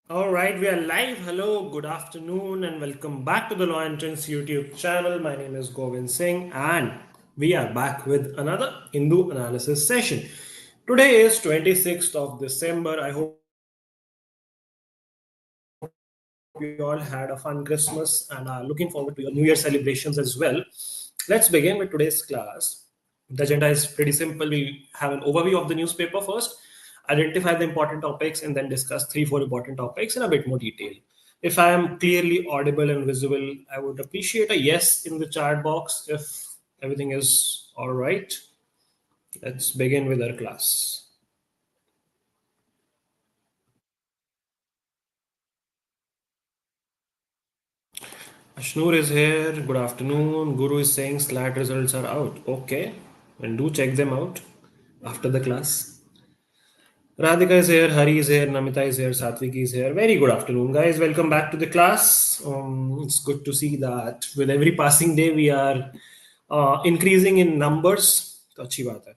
All right, we are live. Hello, good afternoon, and welcome back to the Law Entrance YouTube channel. My name is Govind Singh, and we are back with another Hindu analysis session. Today is 26th of December. I hope you all had a fun Christmas and are looking forward to your New Year celebrations as well. Let's begin with today's class. The agenda is pretty simple. We have an overview of the newspaper first, identify the important topics, and then discuss three, four important topics in a bit more detail. If I am clearly audible and visible, I would appreciate a yes in the chat box if everything is all right. Let's begin with our class. Ashnur is here. Good afternoon. Guru is saying CLAT results are out. Okay. And do check them out after the class. Radhika is here. Hari is here. Namita is here. Satviki is here. Very good afternoon, guys. Welcome back to the class. It's good to see that with every passing day we are increasing in numbers. तो अच्छी बात है.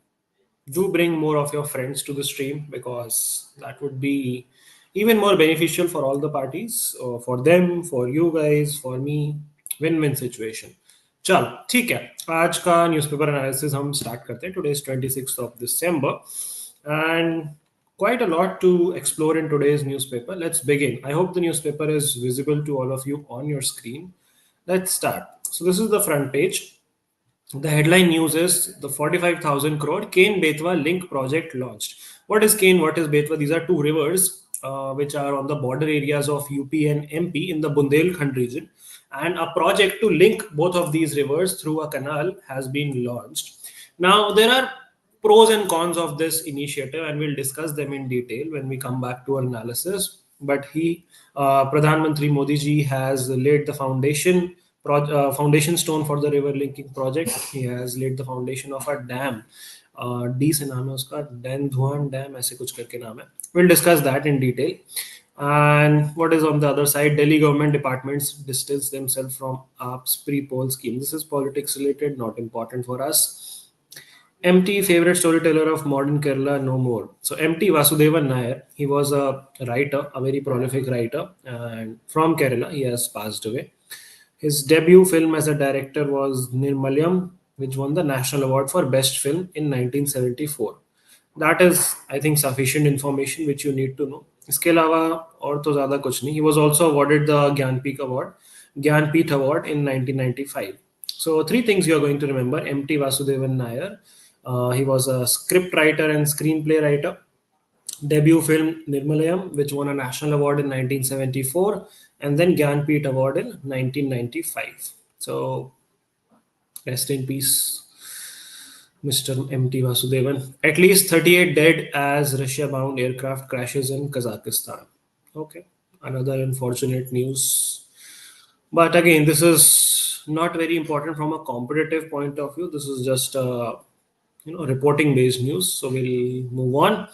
Do bring more of your friends to the stream because that would be even more beneficial for all the parties, for them, for you guys, for me. Win-win situation. चल ठीक है आज का newspaper analysis हम start करते हैं today is 26th of December and quite a lot to explore in today's newspaper. Let's begin. I hope the newspaper is visible to all of you on your screen. Let's start. So this is the front page. The headline news is the 45,000 crore Kane Betwa link project launched. What is Kane? What is Betwa? These are two rivers which are on the border areas of UP and MP in the Bundelkhand region. And a project to link both of these rivers through a canal has been launched. Now, there are pros and cons of this initiative, and we'll discuss them in detail when we come back to our analysis. But Pradhan Mantri Modi ji, has laid the foundation stone for the river linking project. He has laid the foundation of a dam. D से नाम है उसका Dan धुआन dam ऐसे कुछ करके नाम है. We'll discuss that in detail. And what is on the other side? Delhi government departments distance themselves from AAP's pre-poll scheme. This is politics related, not important for us. MT, favorite storyteller of modern Kerala, no more. So MT Vasudevan Nair, he was a writer, a very prolific writer, and from Kerala, he has passed away. His debut film as a director was Nirmalyam, which won the National Award for Best Film in 1974. That is, I think, sufficient information which you need to know. इसके अलावा और तो ज़्यादा कुछ नहीं. He was also awarded the Gyanpith Award in 1995. So three things you are going to remember. M.T. Vasudevan Nair. He was a script writer and screenplay writer. Debut film Nirmalayam, which won a national award in 1974, and then Gyanpith Award in 1995. So rest in peace, Mr. M.T. Vasudevan. At least 38 dead as Russia-bound aircraft crashes in Kazakhstan. Okay, another unfortunate news. But again, this is not very important from a competitive point of view. This is just reporting based news. So we'll move on.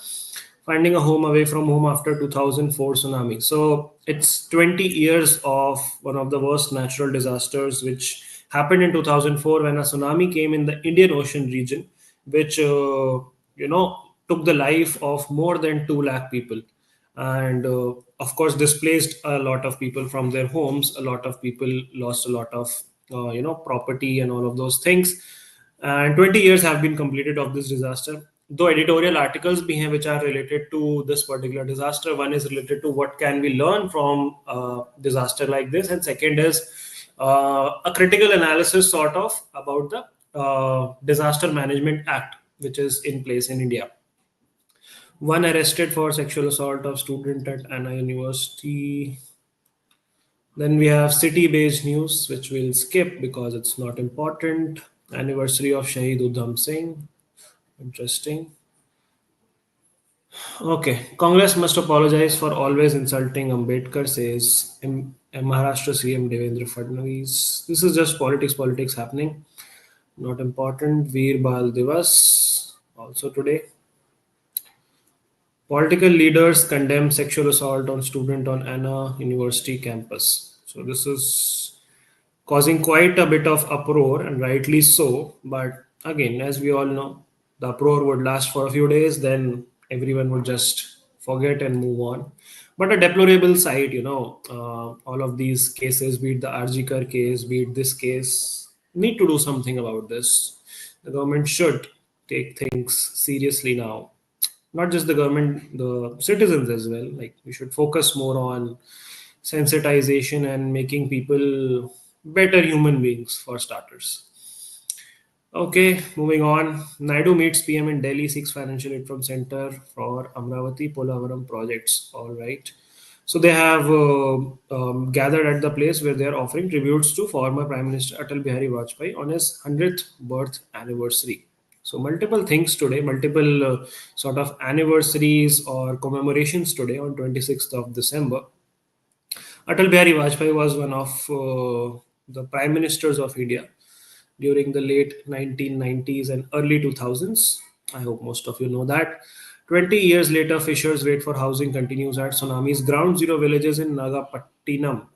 Finding a home away from home after 2004 tsunami. So it's 20 years of one of the worst natural disasters which happened in 2004 when a tsunami came in the Indian Ocean region, which took the life of more than 2 lakh people, and of course displaced a lot of people from their homes. A lot of people lost a lot of property and all of those things. And 20 years have been completed of this disaster, though editorial articles bhi hain which are related to this particular disaster. One is related to what can we learn from disaster like this, and second is a critical analysis sort of about the Disaster Management Act which is in place in India. One arrested for sexual assault of student at Anna University. Then we have city-based news, which we'll skip because it's not important. Anniversary of Shahid Udham Singh. Interesting. Okay. Congress must apologize for always insulting Ambedkar, says Maharashtra CM Devendra Fadnavis. This is just politics happening. Not important. Veer Bal Divas, also today. Political leaders condemn sexual assault on student on Anna University campus. So this is causing quite a bit of uproar, and rightly so. But again, as we all know, the uproar would last for a few days, then everyone would just forget and move on. But a deplorable sight, all of these cases, be it the Arjikar case, be it this case, need to do something about this. The government should take things seriously now. Not just the government, the citizens as well. Like, we should focus more on sensitization and making people better human beings for starters. Okay, moving on. Naidu meets PM in Delhi, seeks financial aid from Center for Amravati Polavaram projects. All right. So they have gathered at the place where they are offering tributes to former Prime Minister Atal Bihari Vajpayee on his 100th birth anniversary. So multiple things today, multiple sort of anniversaries or commemorations today on 26th of December. Atal Bihari Vajpayee was one of the prime ministers of India during the late 1990s and early 2000s. I hope most of you know that. 20 years later, Fisher's wait for housing continues at Tsunami's ground zero villages in Nagapattinam.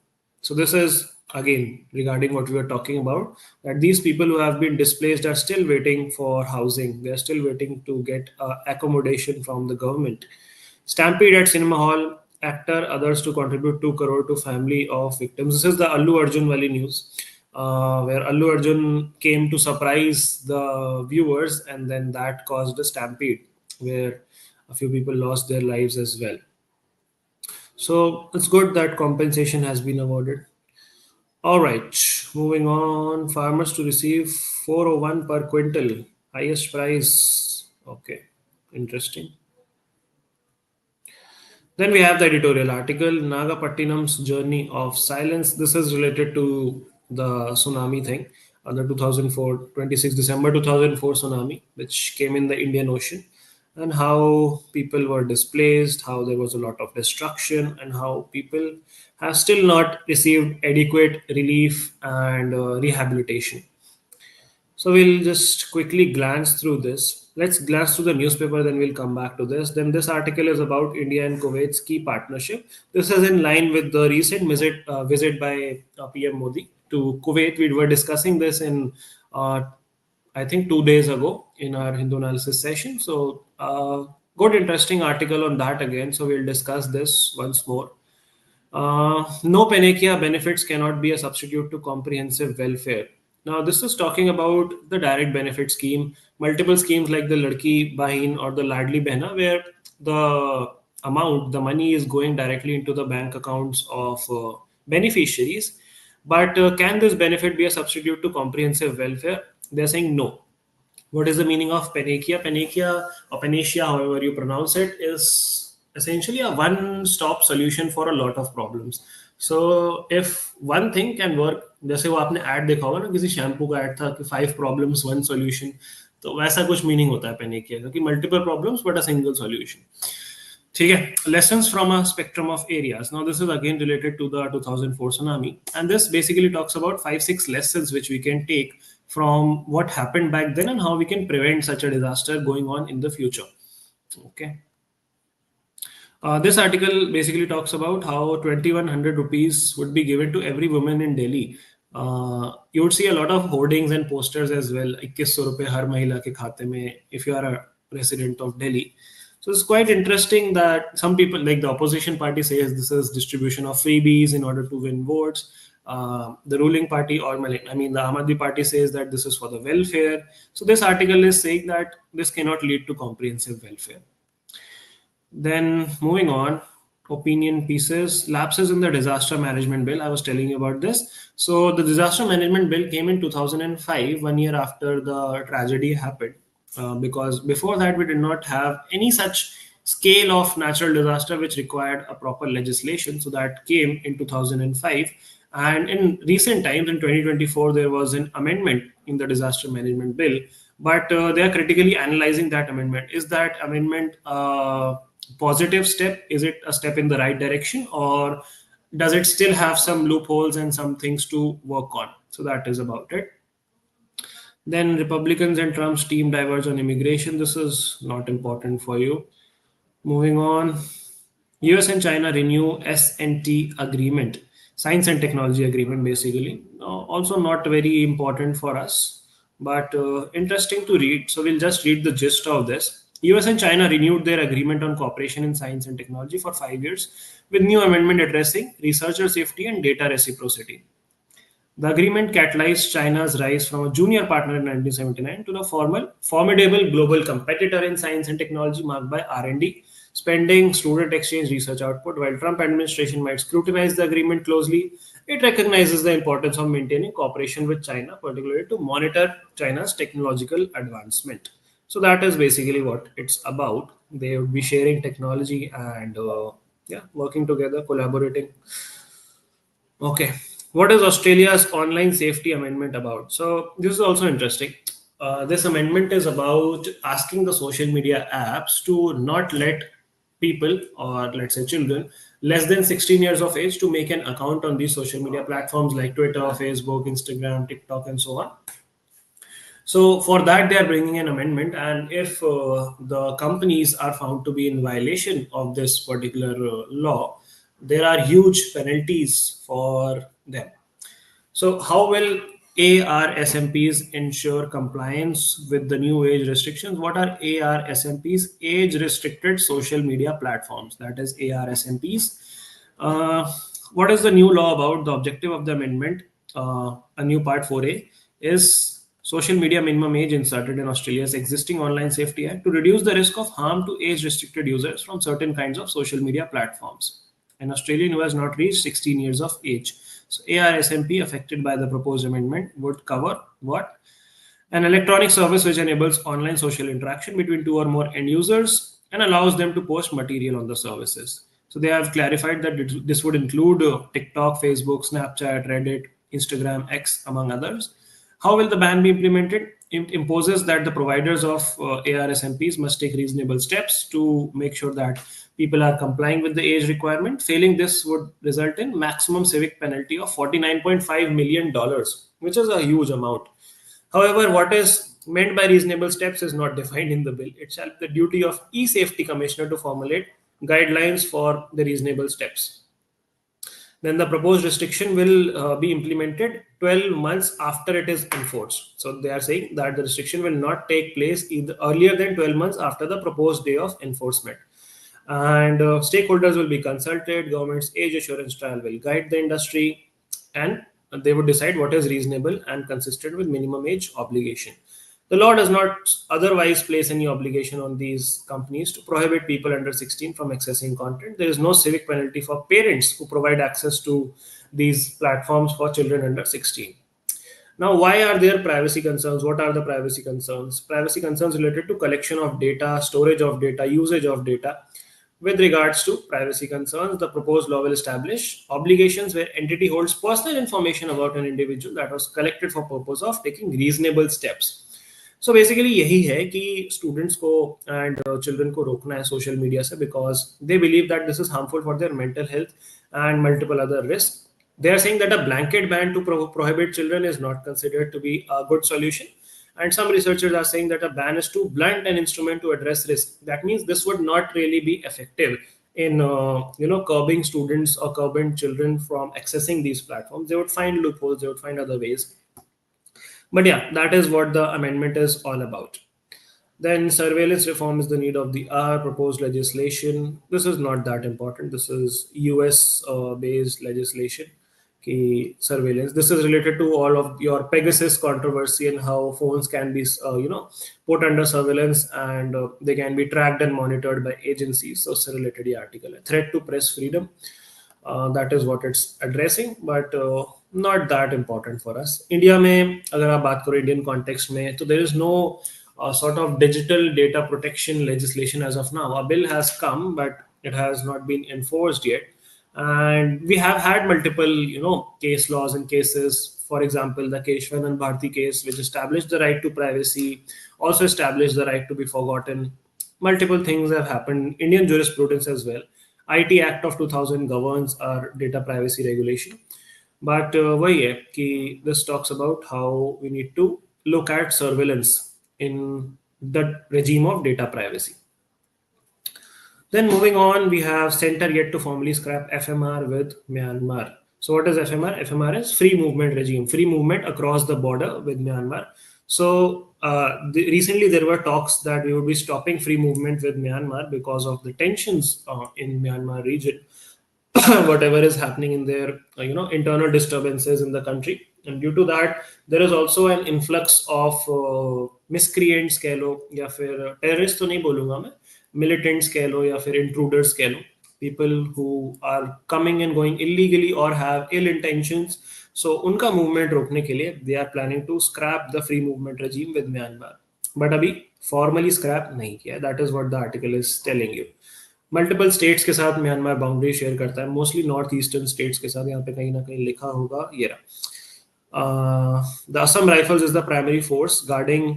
So, this is again regarding what we were talking about, that these people who have been displaced are still waiting for housing. They are still waiting to get accommodation from the government. Stampede at Cinema Hall, actor others to contribute 2 crore to family of victims. This is the Allu Arjun Wali news, where Allu Arjun came to surprise the viewers, and then that caused a stampede where a few people lost their lives as well. So it's good that compensation has been awarded. All right, moving on. Farmers to receive 401 per quintal, highest price. Okay, interesting. Then we have the editorial article, Nagapattinam's Journey of Silence. This is related to the tsunami thing, the 2004, 26 December 2004 tsunami, which came in the Indian Ocean, and how people were displaced, how there was a lot of destruction, and how people have still not received adequate relief and rehabilitation. So we'll just quickly glance through this. Let's glance through the newspaper, then we'll come back to this. Then this article is about India and Kuwait's key partnership. This is in line with the recent visit by PM Modi to Kuwait. We were discussing this in, I think, 2 days ago in our Hindu analysis session. So, good, interesting article on that again. So we'll discuss this once more. No Panakia benefits cannot be a substitute to comprehensive welfare. Now, this is talking about the direct benefit scheme, multiple schemes like the Ladki Bahin or the Ladli Behna, where the amount, the money is going directly into the bank accounts of beneficiaries. But can this benefit be a substitute to comprehensive welfare? They're saying no. What is the meaning of Panacea? Panacea or Panacea, however you pronounce it, is essentially a one-stop solution for a lot of problems. So if one thing can work, जैसे वो आपने add देखा होगा ना, किसी shampoo का add था कि 5 problems 1 solution, तो वैसा कुछ मीनिंग होता है पेनेकिया का कि multiple problems but a single solution. ठीक है, lessons from a spectrum of areas. Now this is again related to the 2004 tsunami, and this basically talks about 5-6 lessons which we can take from what happened back then and how we can prevent such a disaster going on in the future. Okay. This article basically talks about how 2100 rupees would be given to every woman in Delhi. You would see a lot of hoardings and posters as well. 2100 rupees har mahila ke khate mein if you are a resident of Delhi. So it's quite interesting that some people, like the opposition party, says this is distribution of freebies in order to win votes. The ruling party, or I mean, the Ahmadi party says that this is for the welfare. So this article is saying that this cannot lead to comprehensive welfare. Then moving on, opinion pieces, lapses in the disaster management bill. I was telling you about this. So the disaster management bill came in 2005, 1 year after the tragedy happened. Because before that, we did not have any such scale of natural disaster which required a proper legislation. So that came in 2005. And in recent times, in 2024, there was an amendment in the disaster management bill, but they are critically analyzing that amendment. Is that amendment positive step? Is it a step in the right direction, or does it still have some loopholes and some things to work on? So that is about it. Then Republicans and Trump's team diverge on immigration. This is not important for you. Moving on, US and China renew S&T agreement, science and technology agreement, basically. Also not very important for us, but interesting to read. So we'll just read the gist of this. US and China renewed their agreement on cooperation in science and technology for 5 years, with new amendment addressing researcher safety and data reciprocity. The agreement catalyzed China's rise from a junior partner in 1979 to the formidable global competitor in science and technology, marked by R&D, spending, student exchange, research output. While Trump administration might scrutinize the agreement closely, it recognizes the importance of maintaining cooperation with China, particularly to monitor China's technological advancement. So that is basically what it's about. They would be sharing technology and yeah, working together, collaborating. Okay. What is Australia's online safety amendment about? So, this is also interesting. This amendment is about asking the social media apps to not let people, or let's say children, less than 16 years of age to make an account on these social media platforms like Twitter, Facebook, Instagram, TikTok, and so on. So for that, they are bringing an amendment, and if the companies are found to be in violation of this particular law, there are huge penalties for them. So how will ARSMPs ensure compliance with the new age restrictions? What are ARSMPs? Age restricted social media platforms. That is ARSMPs. Uh, what is the new law about? The objective of the amendment, a new part 4A, is social media minimum age inserted in Australia's existing Online Safety Act to reduce the risk of harm to age restricted users from certain kinds of social media platforms. An Australian who has not reached 16 years of age. So ARSMP affected by the proposed amendment would cover what? An electronic service which enables online social interaction between two or more end users and allows them to post material on the services. So they have clarified that this would include TikTok, Facebook, Snapchat, Reddit, Instagram, X, among others. How will the ban be implemented? It imposes that the providers of ARSMPs must take reasonable steps to make sure that people are complying with the age requirement. Failing this would result in maximum civic penalty of $49.5 million, which is a huge amount. However, what is meant by reasonable steps is not defined in the bill. It shall be the duty of e-safety commissioner to formulate guidelines for the reasonable steps. Then the proposed restriction will be implemented 12 months after it is enforced. So they are saying that the restriction will not take place either earlier than 12 months after the proposed day of enforcement. And stakeholders will be consulted. Government's age assurance trial will guide the industry, and they would decide what is reasonable and consistent with minimum age obligation. The law does not otherwise place any obligation on these companies to prohibit people under 16 from accessing content. There is no civic penalty for parents who provide access to these platforms for children under 16. Now, why are there privacy concerns? What are the privacy concerns? Privacy concerns related to collection of data, storage of data, usage of data. With regards to privacy concerns, the proposed law will establish obligations where entity holds personal information about an individual that was collected for purpose of taking reasonable steps. So basically यही है कि students को and children को रोकना है social media से because they believe that this is harmful for their mental health and multiple other risk. They are saying that a blanket ban to prohibit children is not considered to be a good solution. And some researchers are saying that a ban is too blunt an instrument to address risk. That means this would not really be effective in curbing students or curbing children from accessing these platforms. They would find loopholes, they would find other ways. But yeah, that is what the amendment is all about. Then surveillance reform is the need of the hour. Proposed legislation. This is not that important. This is US based legislation. Key surveillance. This is related to all of your Pegasus controversy and how phones can be, put under surveillance and they can be tracked and monitored by agencies. So it's a related article. A threat to press freedom. That is what it's addressing, but not that important for us. India में अगर आप बात करो Indian context में, तो there is no sort of digital data protection legislation as of now. A bill has come, but it has not been enforced yet. And we have had multiple, case laws and cases. For example, the Keshwan and Bharti case, which established the right to privacy, also established the right to be forgotten. Multiple things have happened. Indian jurisprudence as well. IT Act of 2000 governs our data privacy regulation. But वही है कि this talks about how we need to look at surveillance in the regime of data privacy. Then moving on, we have center yet to formally scrap FMR with Myanmar. So what is FMR? FMR is free movement regime, free movement across the border with Myanmar. So recently there were talks that we would be stopping free movement with Myanmar because of the tensions in Myanmar region, whatever is happening in their internal disturbances in the country, and due to that there is also an influx of miscreants कह लो या फिर terrorists तो नहीं बोलूंगा मैं, militants कह लो या फिर intruders कह लो, people who are coming and going illegally or have ill intentions. So उनका movement रोकने के लिए they are planning to scrap the free movement regime with Myanmar, but अभी formally scrap नहीं किया. That is what the article is telling you. Multiple states के साथ Myanmar boundary share करता है, मोस्टली नॉर्थ ईस्टर्न स्टेट्स के साथ. यहाँ पे कहीं ना कहीं लिखा होगा ये रहा. The Assam Rifles is the primary force guarding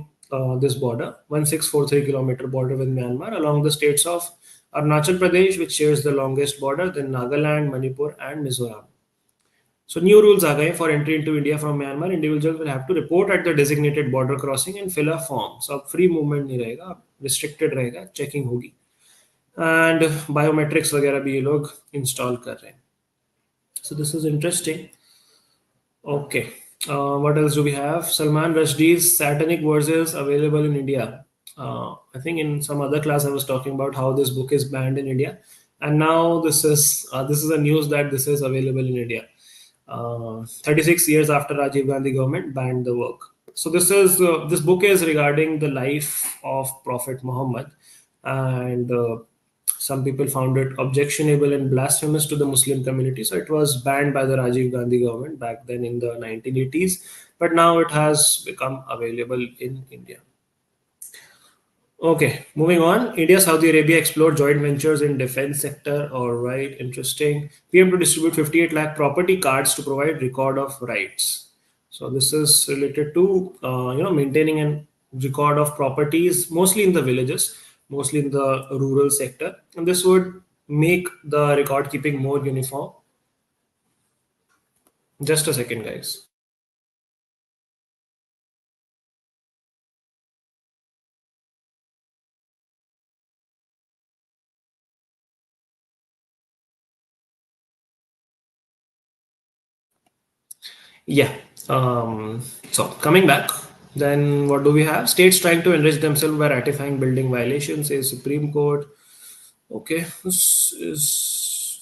this border, 1643 kilometer border with Myanmar along the states of Arunachal Pradesh, which shares the longest border, then Nagaland, Manipur, and Mizoram. So new rules are going for entry into India from Myanmar. Individuals will have to report at the designated border crossing and fill a form. So अब free movement नहीं रहेगा, restricted रहेगा, checking होगी. And biometrics वगैरह भी ये लोग install कर रहे हैं. So this is interesting. Okay, what else do we have? Salman Rushdie's Satanic Verses available in India. I think in some other class I was talking about how this book is banned in India, and now this is a news that this is available in India. 36 years after Rajiv Gandhi government banned the work. So this book is regarding the life of Prophet Muhammad, and some people found it objectionable and blasphemous to the Muslim community. So it was banned by the Rajiv Gandhi government back then in the 1980s, but now it has become available in India. Okay, moving on. India, Saudi Arabia explore joint ventures in defense sector. All right, interesting. PM to distribute 58 lakh property cards to provide record of rights. So this is related to maintaining a record of properties, mostly in the villages, mostly in the rural sector, and this would make the record keeping more uniform. Just a second, guys. Yeah. So coming back, then what do we have? States trying to enrich themselves by ratifying building violations, says Supreme Court. Okay, this is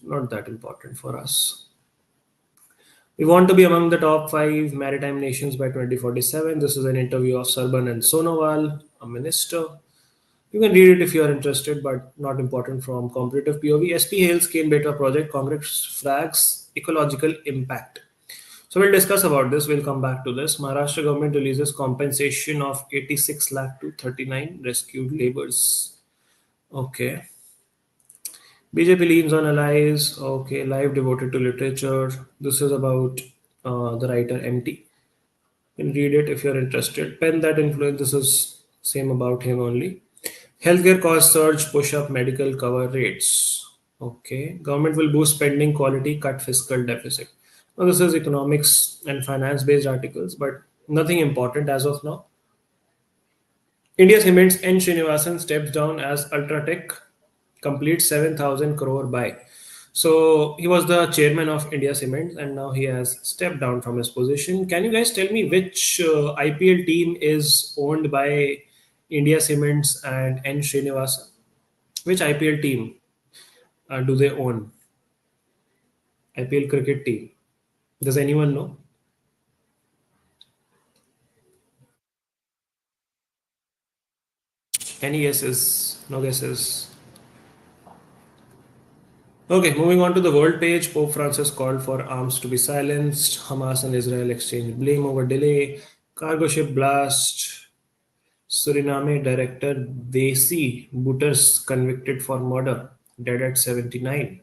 not that important for us. We want to be among the top 5 maritime nations by 2047. This is an interview of Sarban and Sonowal, a minister. You can read it if you are interested, but not important from comparative POV. SP hails Cane Beta project. Congress flags ecological impact. So we'll discuss about this. We'll come back to this. Maharashtra government releases compensation of 86 lakh to 39 rescued laborers. Okay. BJP leans on allies. Okay. Live devoted to literature. This is about the writer MT. You can read it if you're interested. Pen that influence. This is same about him only. Healthcare cost surge, push up medical cover rates. Okay. Government will boost spending quality, cut fiscal deficit. Now, this is economics and finance based articles, but nothing important as of now. India Cements N. Srinivasan steps down as Ultratech completes 7,000 crore buy. So he was the chairman of India Cements and now he has stepped down from his position. Can you guys tell me which IPL team is owned by India Cements and N. Srinivasan? Which IPL team do they own? IPL cricket team. Does anyone know? Any guesses? No guesses. Okay, moving on to the world page. Pope Francis called for arms to be silenced. Hamas and Israel exchange blame over delay. Cargo ship blast. Suriname director Desi Butters convicted for murder. Dead at 79.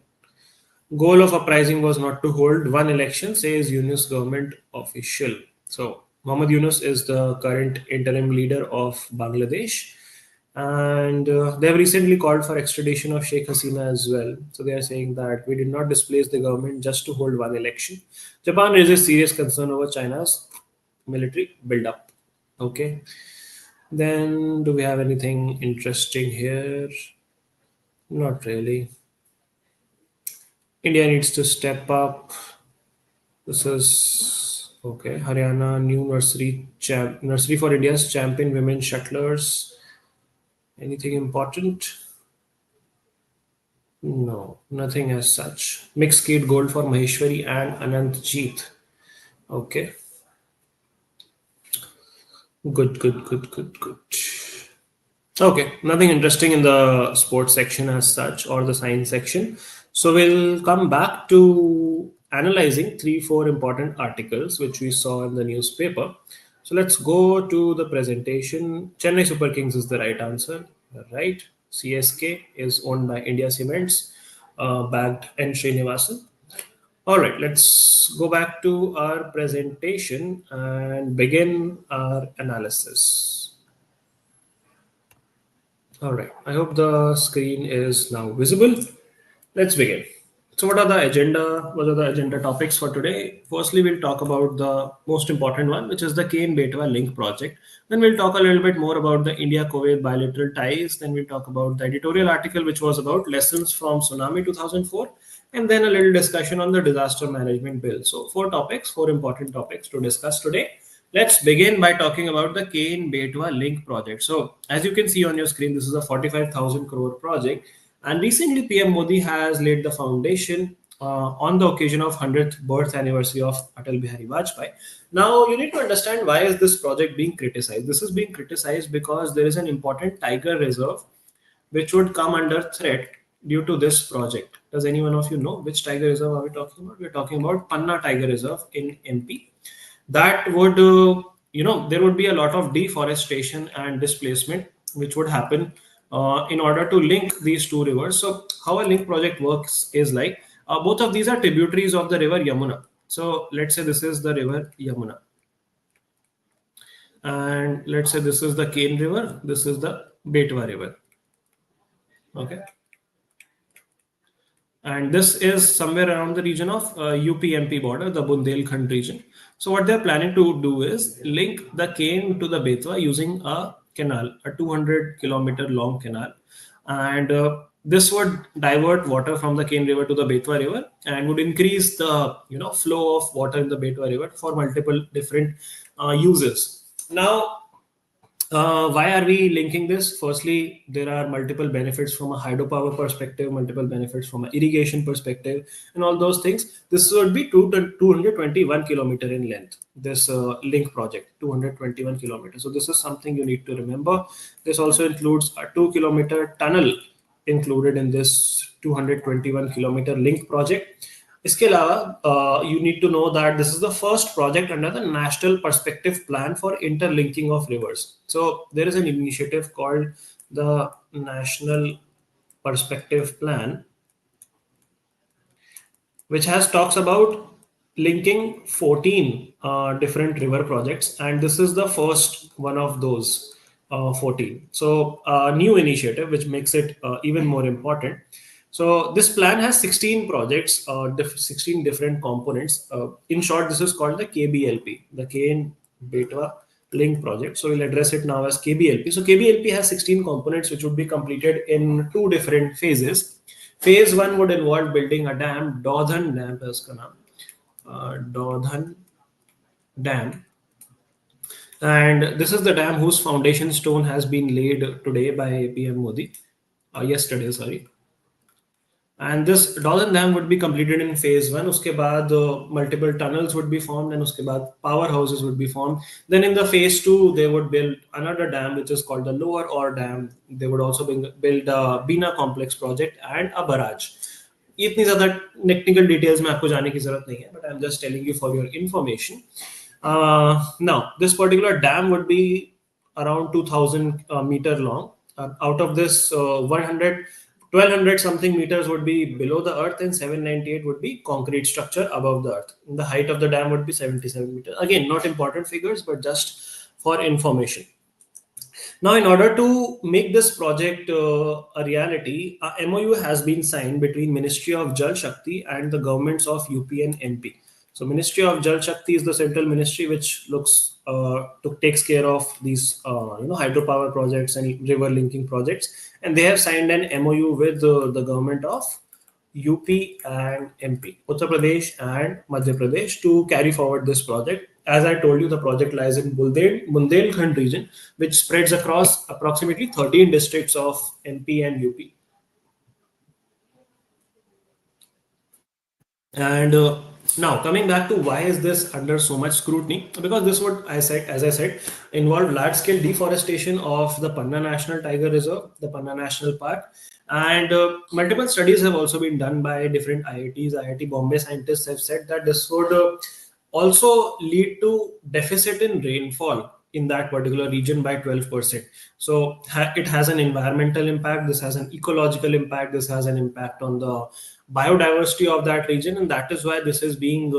Goal of uprising was not to hold one election, says Yunus government official. So Mohammad Yunus is the current interim leader of Bangladesh, and they have recently called for extradition of Sheikh Hasina as well. So they are saying that we did not displace the government just to hold one election. Japan raises serious concern over China's military buildup. Okay. Then do we have anything interesting here? Not really. India needs to step up. This is Okay, Haryana new nursery for India's champion women shuttlers. Anything important? No, nothing as such. Mixed skate gold for Maheshwari and Anant Jeet. Okay, good. Okay, nothing interesting in the sports section as such or the science section. So we'll come back to analyzing three, four important articles which we saw in the newspaper. So let's go to the presentation. Chennai Super Kings is the right answer. Right. CSK is owned by India Cements, backed N. Srinivasan. All right, let's go back to our presentation and begin our analysis. All right, I hope the screen is now visible. Let's begin. So, what are the agenda? What are the agenda topics for today? Firstly, we'll talk about the most important one, which is the Kane Betwa Link project. Then we'll talk a little bit more about the India-Kuwait bilateral ties. Then we'll talk about the editorial article, which was about lessons from tsunami 2004, and then a little discussion on the disaster management bill. So, four topics, four important topics to discuss today. Let's begin by talking about the Kane Betwa Link project. So, as you can see on your screen, this is a 45,000 crore project. And recently, PM Modi has laid the foundation on the occasion of 100th birth anniversary of Atal Bihari Vajpayee. Now, you need to understand why is this project being criticized. This is being criticized because there is an important tiger reserve which would come under threat due to this project. Does any one of you know which tiger reserve are we talking about? We're talking about Panna Tiger Reserve in MP. That would, there would be a lot of deforestation and displacement which would happen in order to link these two rivers. So, how a link project works is like both of these are tributaries of the river Yamuna. So, let's say this is the river Yamuna, and let's say this is the Kane River, this is the Betwa River. Okay, and this is somewhere around the region of UP-MP border, the Bundelkhand region. So what they're planning to do is link the Kane to the Betwa using a canal, a 200-kilometer long canal, and this would divert water from the Kane River to the Betwa River and would increase the flow of water in the Betwa River for multiple different uses. Now, why are we linking this? Firstly, there are multiple benefits from a hydropower perspective, multiple benefits from an irrigation perspective, and all those things. This would be 221 kilometer in length. This link project, 221 kilometers. So this is something you need to remember. This also includes a 2-kilometer tunnel included in this 221 kilometer link project. इसके अलावा you need to know that this is the first project under the National Perspective Plan for Interlinking of Rivers. So there is an initiative called the National Perspective Plan, which has talks about linking 14 different river projects, and this is the first one of those 14. So a new initiative which makes it even more important. So this plan has 16 projects, 16 different components. In short, this is called the KBLP, the Kane Betwa Link project. So we'll address it now as KBLP. So KBLP has 16 components which would be completed in two different phases. Phase 1 would involve building a dam, Dodhan Dam है उसका नाम, Dodhan Dam, and this is the dam whose foundation stone has been laid today by PM Modi, yesterday, sorry. And this Dodhan Dam would be completed in phase 1. Uske baad multiple tunnels would be formed, and uske baad powerhouses would be formed. Then in the phase 2, they would build another dam which is called the Lower Or Dam. They would also build a Bina Complex project and a barrage. इतनी ज़्यादा technical details में आपको जाने की जरूरत नहीं है, but I'm just telling you for your information. Now, this particular dam would be around 2,000 meter long. Out of this, 1,200 something meters would be below the earth, and 798 would be concrete structure above the earth. The height of the dam would be 77 meters. Again, not important figures, but just for information. Now, in order to make this project a reality, a MOU has been signed between Ministry of Jal Shakti and the governments of UP and MP. So, Ministry of Jal Shakti is the central ministry which takes care of these hydropower projects and river linking projects, and they have signed an MOU with the government of UP and MP, Uttar Pradesh and Madhya Pradesh, to carry forward this project As I told you, the project lies in Bundelkhand region, which spreads across approximately 13 districts of MP and UP. And now coming back to why is this under so much scrutiny? Because this would, as I said, involve large-scale deforestation of the Panna National Tiger Reserve, the Panna National Park, and multiple studies have also been done by different IITs. IIT Bombay scientists have said that this would also lead to deficit in rainfall in that particular region by 12%. So it has an environmental impact, this has an ecological impact, this has an impact on the biodiversity of that region, and that is why this is being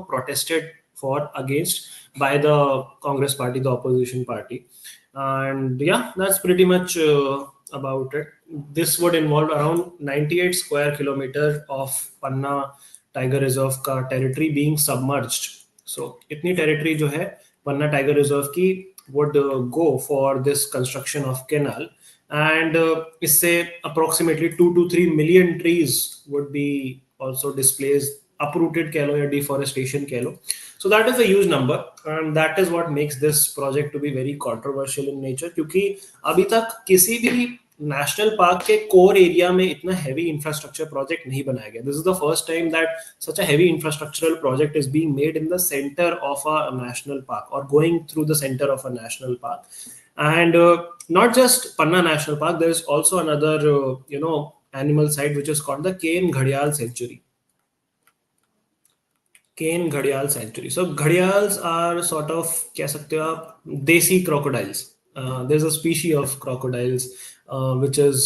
protested for against by the Congress party, the opposition party. And yeah, that's pretty much about it. This would involve around 98 square kilometer of Panna tiger reserve का territory being submerged. सो इतनी territory जो है पन्ना tiger reserve की would go for this construction of canal, and इससे approximately 2 to 3 million trees would be also displaced, uprooted कह लो या deforestation कह लो. So that is a huge number, and that is what makes this project to be very controversial in nature, क्योंकि अभी तक किसी भी national park के core area में इतना हैवी इंफ्रास्ट्रक्चर प्रोजेक्ट नहीं बनाया गया. This is the first time that such a heavy infrastructural project is being made in the centre of a national park और going through the centre of a national park. And not just Panna National Park, there is also another animal site which is called the Cane Ghadial Sanctuary. Cane Ghadial Sanctuary. So Ghadials are sort of कह सकते हो आप देसी crocodiles. There's a species of crocodiles which is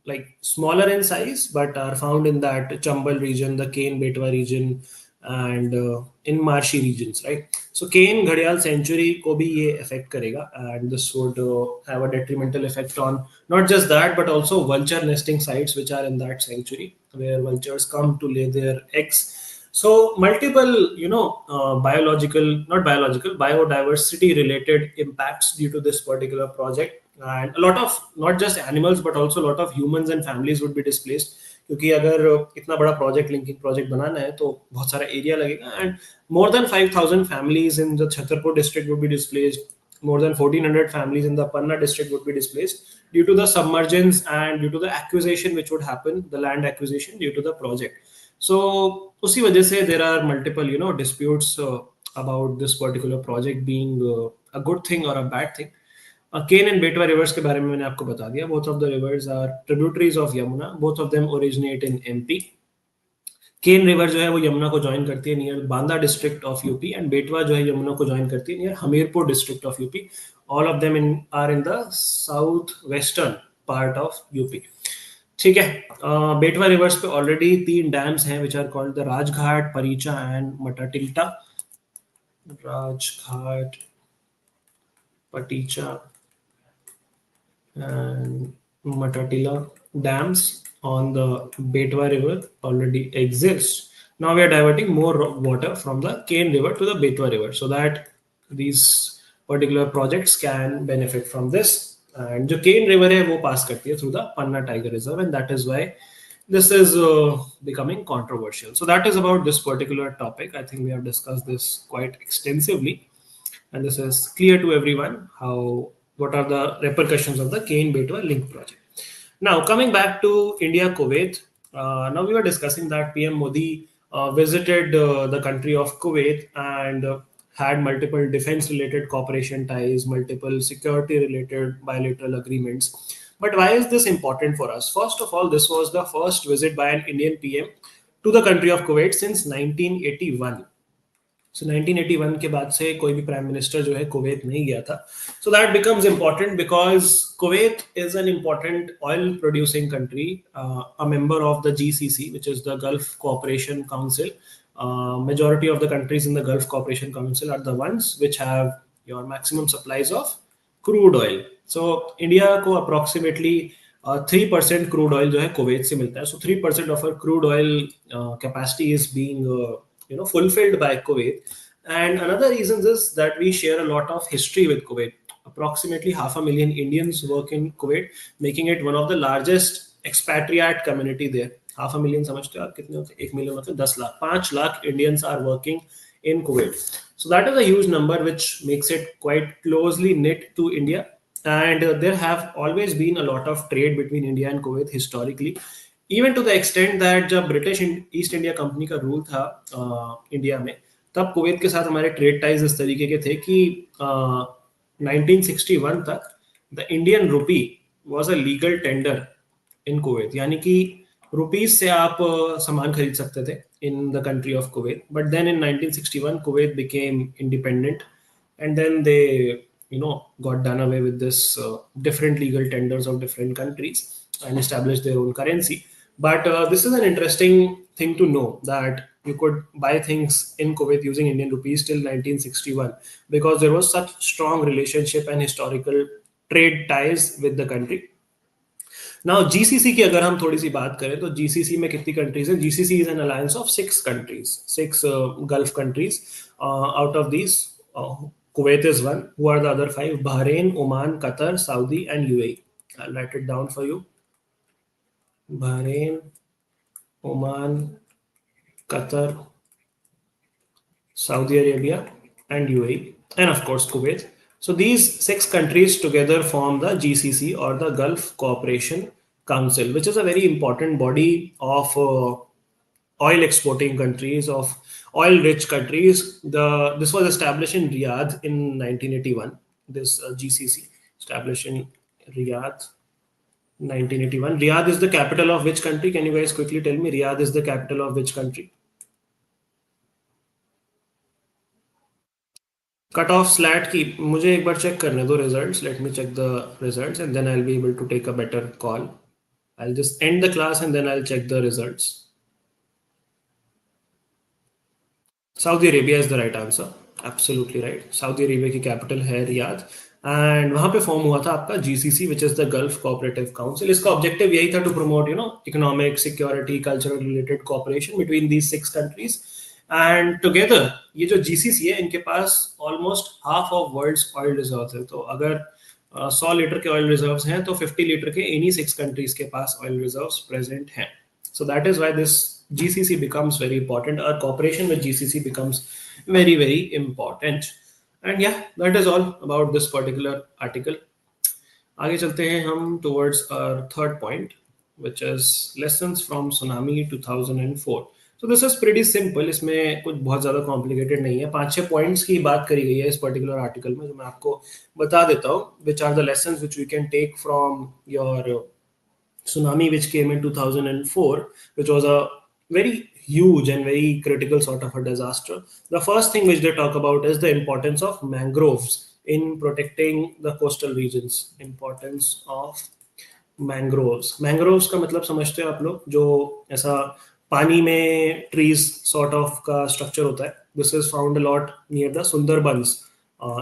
like smaller in size but are found in that Chambal region, the Cane Betwa region, and in marshy regions, right? So Cane Ghadial Sanctuary को भी ये affect करेगा, and this would have a detrimental effect on not just that but also vulture nesting sites which are in that sanctuary where vultures come to lay their eggs. So multiple, biodiversity related impacts due to this particular project, and a lot of not just animals but also a lot of humans and families would be displaced. क्योंकि अगर इतना बड़ा project linking project बनाना है तो बहुत सारा area लगेगा, and more than 5,000 families in the Chhatarpur district would be displaced. More than 1,400 families in the Panna district would be displaced due to the submergence and due to the acquisition which would happen, the land acquisition due to the project. So उसी वजह से there are multiple disputes about this particular project being a good thing or a bad thing. Cane and Betwa rivers के बारे में मैंने आपको बता दिया. Both of the rivers are tributaries of Yamuna. Both of them originate in MP. Ken river जो है वो यमुना को ज्वाइन करती है near Banda district of UP, and Betwa जो है यमुना को ज्वाइन करती है near Hamirpur district of UP. All of them are in the south western part of UP. ठीक है. बेटवा रिवर्स पे ऑलरेडी 3 डैम्स हैं which are called the Rajghat, Paricha and Matatila. Rajghat, Paricha and Matatila dams on the Betwa river already exist. Now we are diverting more water from the Cane river to the Betwa river so that these particular projects can benefit from this. And the Cane river है वो pass करती है through the Panna Tiger Reserve, and that is why this is becoming controversial. So that is about this particular topic. I think we have discussed this quite extensively, and this is clear to everyone what are the repercussions of the Cane Betwa link project. Now coming back to India Kuwait, now we were discussing that PM Modi visited the country of Kuwait and had multiple defense related cooperation ties, multiple security related bilateral agreements. But why is this important for us? First of all, this was the first visit by an Indian PM to the country of Kuwait since 1981. So 1981 के बाद से कोई भी prime minister जो है Kuwait नहीं गया था. So that becomes important because Kuwait is an important oil producing country, a member of the GCC, which is the Gulf Cooperation Council. Majority of the countries in the Gulf Cooperation Council are the ones which have your maximum supplies of crude oil. So India को approximately 3% crude oil जो है Kuwait से मिलता है. So 3% of our crude oil capacity is being fulfilled by Kuwait. And another reason is that we share a lot of history with Kuwait. Approximately 500,000 Indians work in Kuwait, making it one of the largest expatriate community there. 500,000 समझते हो आप कितने होते हैं? 1 million मतलब 10 lakh. 5 lakh Indians are working in Kuwait. So that is a huge number, which makes it quite closely knit to India. And there have always been a lot of trade between India and Kuwait historically, even to the extent that जब British East India Company का rule था India में, तब Kuwait के साथ हमारे trade ties इस तरीके के थे कि 1961 तक the Indian rupee was a legal tender in Kuwait, यानी कि रुपीज से आप सामान खरीद सकते थे in the country of Kuwait. But then in 1961 Kuwait became independent, and then they got done away with this different legal tenders of different countries and established their own currency. But this is an interesting thing to know, that you could buy things in Kuwait using Indian rupees till 1961, because there was such strong relationship and historical trade ties with the country. Now GCC की अगर हम थोड़ी सी बात करें तो GCC में कितनी countries हैं? GCC is an alliance of 6 countries, 6 gulf countries. Out of this Kuwait is one. Who are the other 5? Bahrain, Oman, Qatar, Saudi, and UAE. I'll write it down for you. Bahrain, Oman, Qatar, Saudi Arabia, and UAE, and of course Kuwait. So these 6 countries together form the GCC, or the Gulf Cooperation Council, which is a very important body of oil exporting countries, of oil rich countries. This was established in Riyadh in 1981. This GCC established in Riyadh 1981. Riyadh is the capital of which country? Can you guys quickly tell me? Riyadh is the capital of which country? Cut off स्लैट की मुझे एक बार check करने दो results. Let me check the results and then I will be able to take a better call. I will just end the class and then I will check the results. Saudi Arabia is the right answer, absolutely right. Saudi Arabia की capital है Riyadh, and वहां पे form हुआ था आपका GCC, which is the gulf cooperative council. इसका objective यही था to promote economic, security, cultural related cooperation between these 6 countries. And together ये जो जीसीसी है, इनके पास almost half of world's oil reserves है. तो अगर 100 लीटर के ऑयल रिजर्व्स हैं तो 50 लीटर के इन्हीं 6 कंट्रीज के पास ऑयल रिजर्व्स प्रेजेंट हैं. So that is why this GCC becomes very important. Our cooperation with GCC becomes very, very important. And yeah, that is all about this particular article. आगे चलते हैं हम towards our third point, which is lessons from tsunami 2004. So this is pretty simple. इसमें कुछ बहुत ज़्यादा complicated नहीं है. 5-6 points की बात करी गई है इस particular article में, जो मैं आपको बता देता हूँ, which are the lessons which we can take from your tsunami which came in 2004, which was a very huge and very critical sort of a disaster. The first thing which they talk about is the importance of mangroves in protecting the coastal regions. Importance of mangroves. Mangroves का मतलब समझते हो आप लोग, जो ऐसा पानी में trees sort of का structure होता है. This is found a lot near the Sundarbans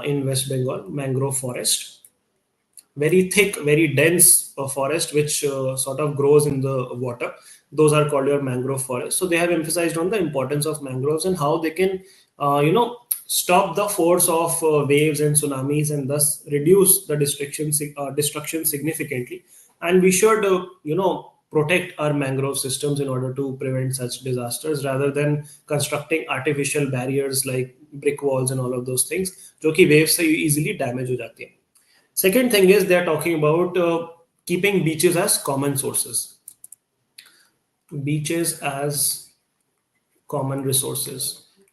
in West Bengal. Mangrove forest, very thick, very dense forest which sort of grows in the water. Those are called your mangrove forests. So they have emphasized on the importance of mangroves and how they can stop the force of waves and tsunamis, and thus reduce the destruction significantly. And we should protect our mangrove systems in order to prevent such disasters, rather than constructing artificial barriers like brick walls and all of those things, जो कि waves से easily damage हो जाती है. Second thing is they are talking about keeping beaches as common sources. Beaches as common resources.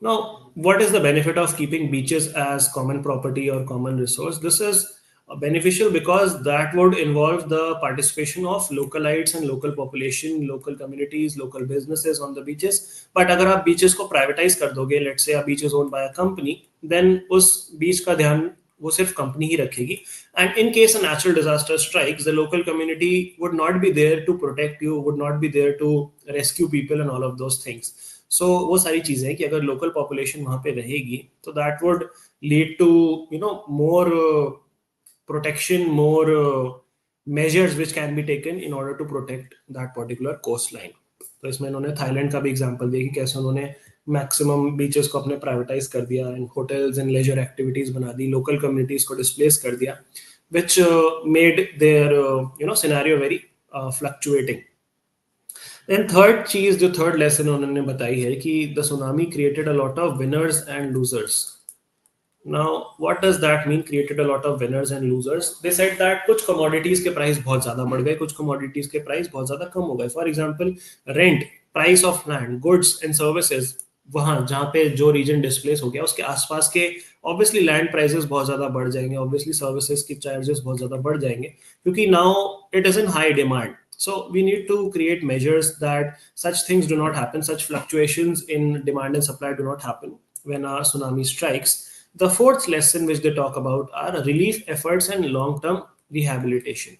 Now, what is the benefit of keeping beaches as common property or common resource? This is beneficial because that would involve the participation of localites and local population, local communities, local businesses on the beaches. But अगर आप beaches को privatize कर दोगे, let's say a beach is owned by a company, then उस beach का ध्यान वो सिर्फ कंपनी ही रखेगी. And in case a natural disaster strikes, the local community would not be there to protect you, would not be there to rescue people and all of those things. So वो सारी चीजें हैं कि अगर local population वहां पे रहेगी तो that would lead to more protection, more measures which can be taken in order to protect that particular coastline. तो इसमें इन्होंने थाईलैंड का भी एग्जांपल दिया कि कैसे उन्होंने मैक्सिमम बीचेस को अपने प्राइवेटाइज कर दिया and hotels and leisure activities बना दी, लोकल कम्युनिटीज को डिस्प्लेस कर दिया, which made their scenario very fluctuating. And third चीज, जो थर्ड लेसन उन्होंने बताई है कि the tsunami created a lot of winners and losers. Now, what does that mean? Created a lot of winners and losers. They said that कुछ commodities के price बहुत ज़्यादा बढ़ गए, कुछ commodities के price बहुत ज़्यादा कम हो गए. For example, rent, price of land, goods and services. वहाँ जहाँ पे जो region displace हो गया उसके आसपास के obviously land prices बहुत ज़्यादा बढ़ जाएंगे, obviously services की charges बहुत ज़्यादा बढ़ जाएंगे क्योंकि now it is in high demand. So we need to create measures that such things do not happen, such fluctuations in demand and supply do not happen when a tsunami strikes. The fourth lesson which they talk about are relief efforts and long-term rehabilitation.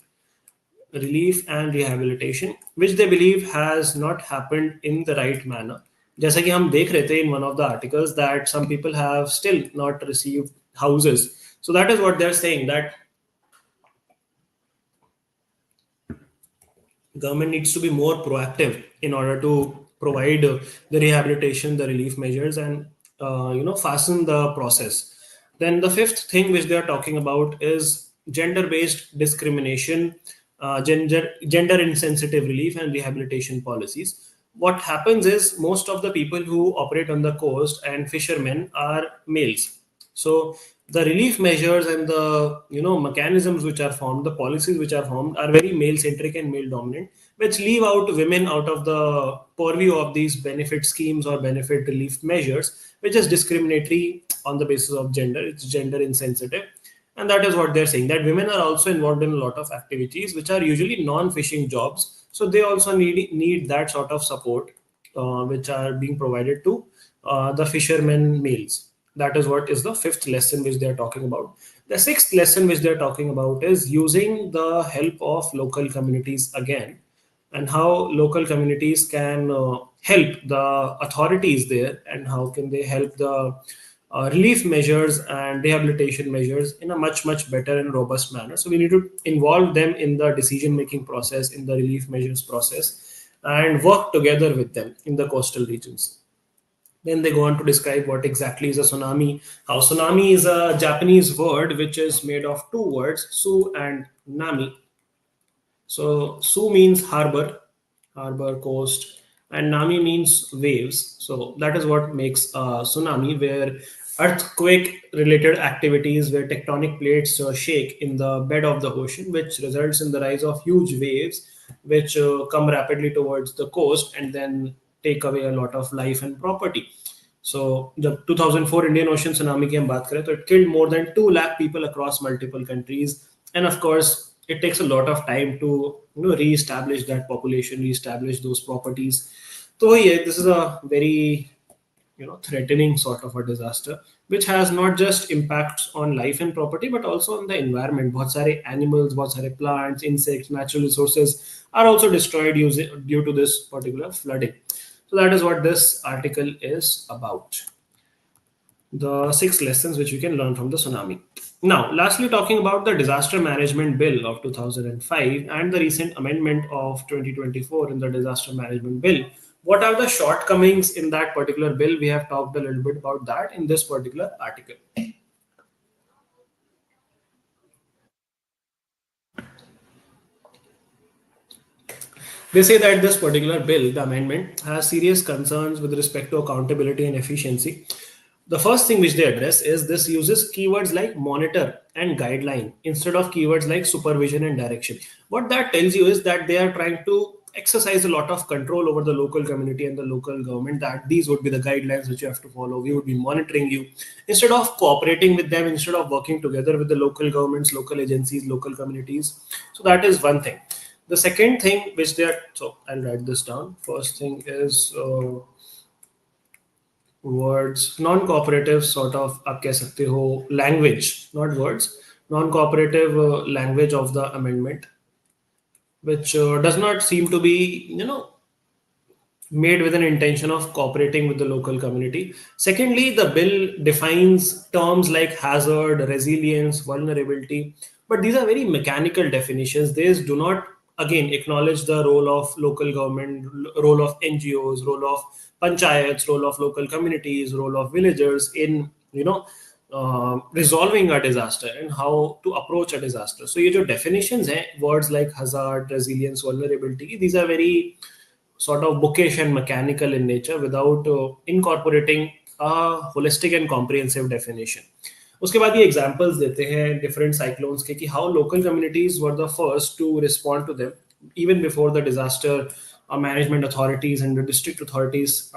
Relief and rehabilitation, which they believe has not happened in the right manner. जैसा कि हम देख रहे थे in one of the articles that some people have still not received houses. So that is what they're saying, that government needs to be more proactive in order to provide the rehabilitation, the relief measures, and fasten the process. Then the fifth thing which they are talking about is gender-based discrimination, gender insensitive relief and rehabilitation policies. What happens is most of the people who operate on the coast and fishermen are males. So the relief measures and the mechanisms which are formed, the policies which are formed, are very male centric and male dominant, which leave out women out of the purview of these benefit schemes or benefit relief measures, which is discriminatory on the basis of gender. It's gender insensitive. And that is what they're saying, that women are also involved in a lot of activities which are usually non-fishing jobs. So they also need that sort of support, which are being provided to the fishermen males. That is what is the fifth lesson which they are talking about. The sixth lesson which they are talking about is using the help of local communities again, and how local communities can help the authorities there, and how can they help the relief measures and rehabilitation measures in a much better and robust manner. So we need to involve them in the decision making process, in the relief measures process, and work together with them in the coastal regions. Then they go on to describe what exactly is a tsunami. How tsunami is a Japanese word which is made of two words, su and nami. So su means harbor, harbor, coast, and nami means waves. So that is what makes a tsunami, where earthquake related activities, where tectonic plates shake in the bed of the ocean, which results in the rise of huge waves, which come rapidly towards the coast and then take away a lot of life and property. So जब 2004 Indian Ocean tsunami की हम बात करें तो it killed more than 2 lakh people across multiple countries, and of course it takes a lot of time to re-establish that population, re-establish those properties. So yeah, this is a very threatening sort of a disaster which has not just impacts on life and property but also on the environment. बहुत सारे animals, बहुत सारे plants, insects, natural resources are also destroyed due to this particular flooding. So that is what this article is about. The six lessons which we can learn from the tsunami. Now, lastly, talking about the Disaster Management Bill of 2005 and the recent amendment of 2024 in the Disaster Management Bill. What are the shortcomings in that particular bill? We have talked a little bit about that in this particular article. They say that this particular bill, the amendment, has serious concerns with respect to accountability and efficiency. The first thing which they address is this uses keywords like monitor and guideline instead of keywords like supervision and direction. What that tells you is that they are trying to exercise a lot of control over the local community and the local government, that these would be the guidelines which you have to follow. We would be monitoring you. Instead of cooperating with them, instead of working together with the local governments, local agencies, local communities. So that is one thing. The second thing which they are, so I'll write this down. First thing is words, non-cooperative sort of आप कह सकते हो language, not words, non-cooperative language of the amendment, which does not seem to be made with an intention of cooperating with the local community. Secondly, the bill defines terms like hazard, resilience, vulnerability, but these are very mechanical definitions. These do not, again, acknowledge the role of local government, role of NGOs, role of panchayats, role of local communities, role of villagers in, resolving a disaster and how to approach a disaster. So, ये जो definitions हैं, words like hazard, resilience, vulnerability, these are very sort of bookish and mechanical in nature without incorporating a holistic and comprehensive definition. उसके बाद ये examples देते हैं different cyclones के कि how local communities were the first to respond to them even before the disaster management authorities and the district authorities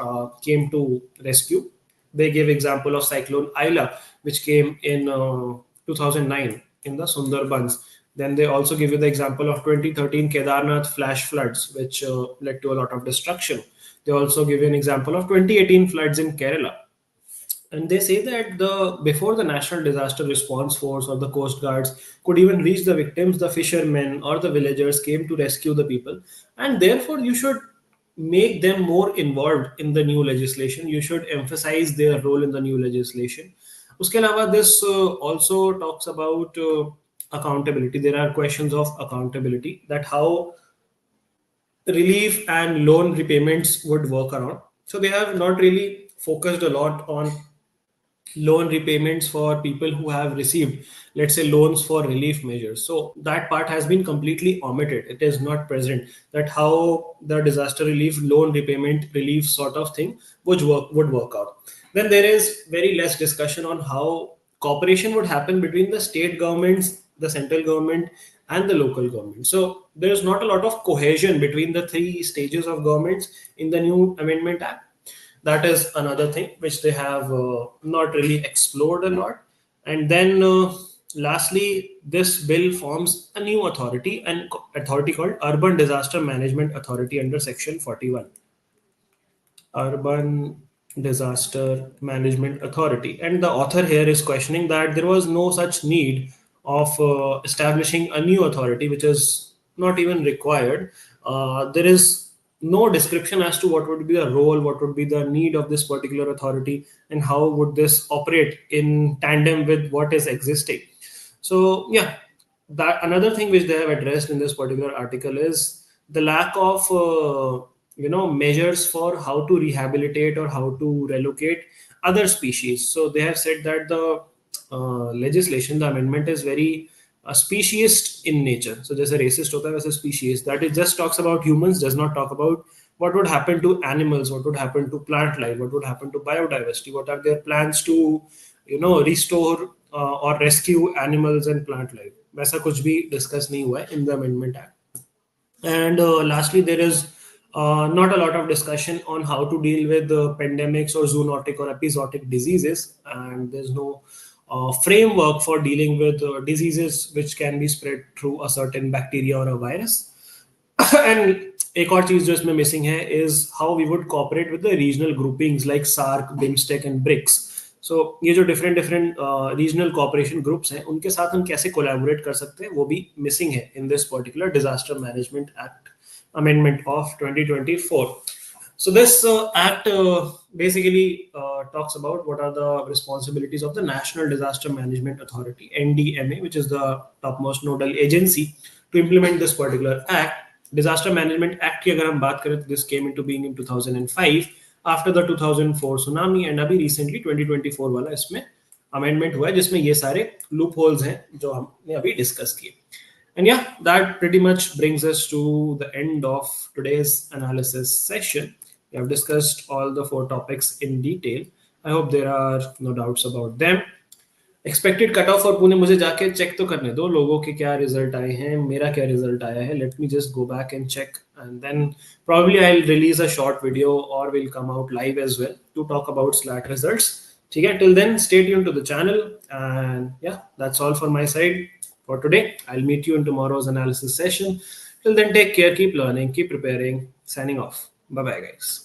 came to rescue. They gave example of cyclone Aila, which came in 2009 in the Sundarbans. Then they also give you the example of 2013 Kedarnath flash floods, which led to a lot of destruction. They also give you an example of 2018 floods in Kerala. And they say that the before the National Disaster Response Force or the Coast Guards could even reach the victims, the fishermen or the villagers came to rescue the people. And therefore, you should make them more involved in the new legislation. You should emphasize their role in the new legislation. उसके अलावा this also talks about accountability. There are questions of accountability, that how relief and loan repayments would work around. So they have not really focused a lot on loan repayments for people who have received, let's say, loans for relief measures. So that part has been completely omitted. It is not present, that how the disaster relief loan repayment relief sort of thing would work out. Then there is very less discussion on how cooperation would happen between the state governments, the central government, and the local government. So there is not a lot of cohesion between the three stages of governments in the new Amendment Act. That is another thing which they have not really explored a lot. And then lastly, this bill forms a new authority, an authority called Urban Disaster Management Authority under Section 41. Urban Disaster Management Authority. And the author here is questioning that there was no such need of establishing a new authority, which is not even required. There is no description as to what would be the role, what would be the need of this particular authority, and how would this operate in tandem with what is existing. So yeah, that another thing which they have addressed in this particular article is the lack of measures for how to rehabilitate or how to relocate other species. So they have said that the legislation, the amendment is very speciesist in nature. So जैसे racist होता है वैसे species, that it just talks about humans, does not talk about what would happen to animals, what would happen to plant life, what would happen to biodiversity, what are their plans to restore or rescue animals and plant life. वैसा कुछ भी discuss नहीं हुआ है in the Amendment Act. And lastly, there is not a lot of discussion on how to deal with pandemics or zoonotic or epizootic diseases, and there's no framework for dealing with diseases which can be spread through a certain bacteria or a virus. And एक और चीज जो इसमें missing है is how we would cooperate with the regional groupings like SARC, BIMSTEC and BRICS. So ये जो different regional cooperation groups हैं उनके साथ हम कैसे collaborate कर सकते हैं वो भी missing है in this particular Disaster Management Act amendment of 2024. So this act basically talks about what are the responsibilities of the National Disaster Management Authority, NDMA, which is the topmost nodal agency to implement this particular act. Disaster Management Act की अगर हम बात करें तो this came into being in 2005 after the 2004 tsunami, and अभी recently 2024 वाला इसमें amendment हुआ है जिसमें ये सारे loopholes हैं जो हमने अभी discuss किए. And yeah, that pretty much brings us to the end of today's analysis session. We have discussed all the 4 topics in detail. I hope there are no doubts about them. Expected cut off और पुणे मुझे जाके check तो करने दो लोगों के क्या result आए हैं, मेरा क्या रिजल्ट आया है. Let me just go back and check and then probably I'll release a short video or will come out live as well to talk about SLAT results. ठीक है, till then stay tuned to the channel, and yeah, that's all for my side for today. I'll meet you in tomorrow's analysis session. Till then, take care, keep learning, keep preparing. Signing off. Bye bye guys.